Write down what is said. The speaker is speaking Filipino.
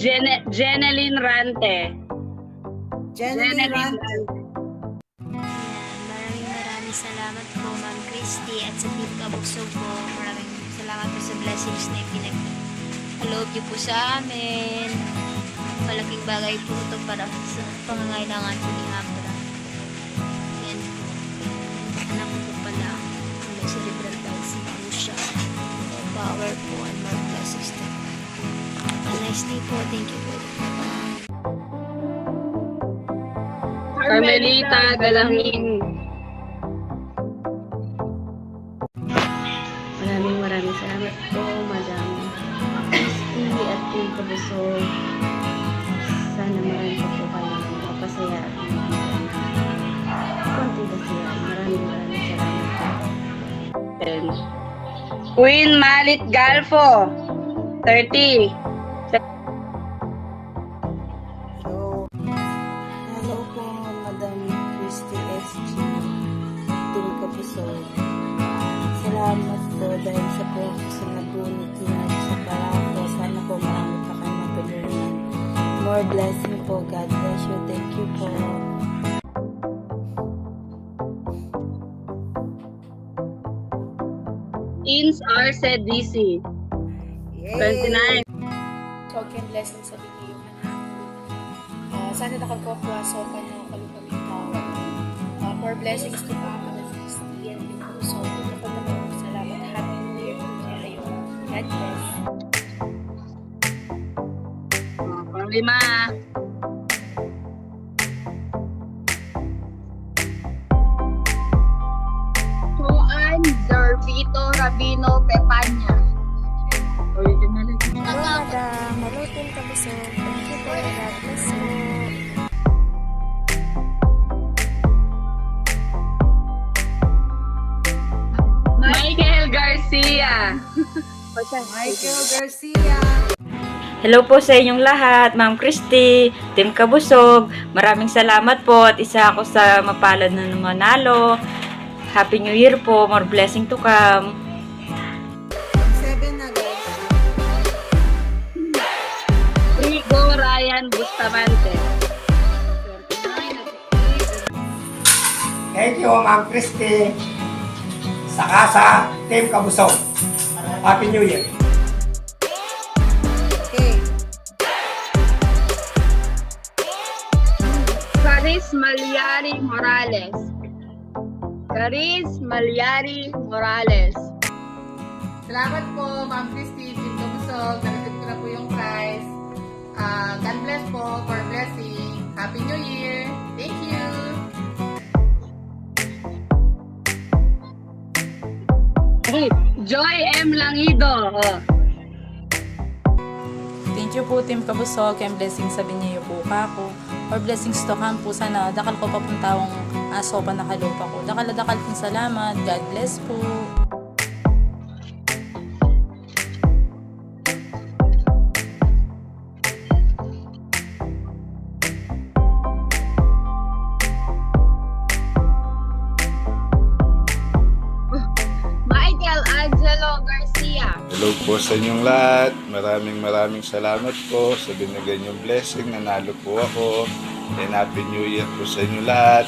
Jeneline Rante. Jeneline Rante. Maraming salamat po, Ma'am Christy, at sa Team Kabuksog po. Maraming salamat po sa blessings na pinag-aloob niyo po sa amin. Malaking bagay po ito para sa pangangailangan po ni Abra. Yan po. Anak ko po pala. May cerebral palsy po siya. Power po and more blessings to. Have a nice day po. Thank you po. Carmelita Galangin. Maraming salamat po, Madam Christy at Team Kabusog. Sana marami po kayo mapasaya at konti na siya. Maraming salamat po. Queen Malit Galfo. 30. Hello po, Madam Christy SG, Team Kabusog. Salamat po dahil sa sa nabunit niya sa parako. Sana po marami pa kayo matulungan. More blessing po. God bless you. Thank you po. Ins Arce DC. 29. Token blessing sa video. Sana nakagkakwaso ka na kalupang tao. More blessings to Papa na Christy and yung puso. Salamat. Happy New Year po kayo. God bless. Panglima. Juan Zorvito Rabino Pepanya. Original. Madam, hello Team Kabusog. Thank you po. God bless po. Michael Garcia. Michael Garcia. Hello po sa inyong lahat, Ma'am Christy, Team Kabusog. Maraming salamat po at isa ako sa mapalad na manalo. Happy New Year po. More blessing to come. 7 na guys. Rigo Ryan Bustamante. Thank you, Ma'am Christy. Saka sa Team Kabusog. Happy New Year. Okay. Caris Malyari Morales. Caris Malyari Morales. Salamat po, Ma'am Christy, Team Kabusog. Narating ko na po yung prize. God bless po for blessing. Happy New Year. Thank you. Joy M. Langido. Thank you po, Team Kabusog. Kaya blessing sabi niyo po ka ako. Or blessings to come po. Sana dakal ko papuntawang aso pa nakalupa ko. Dakal pong salamat. God bless po. Michael Angelo Garcia. Hello po sa inyong lahat. Maraming salamat po sa binigay niyong blessing. Nanalo po ako. And Happy New Year po sa inyong lahat.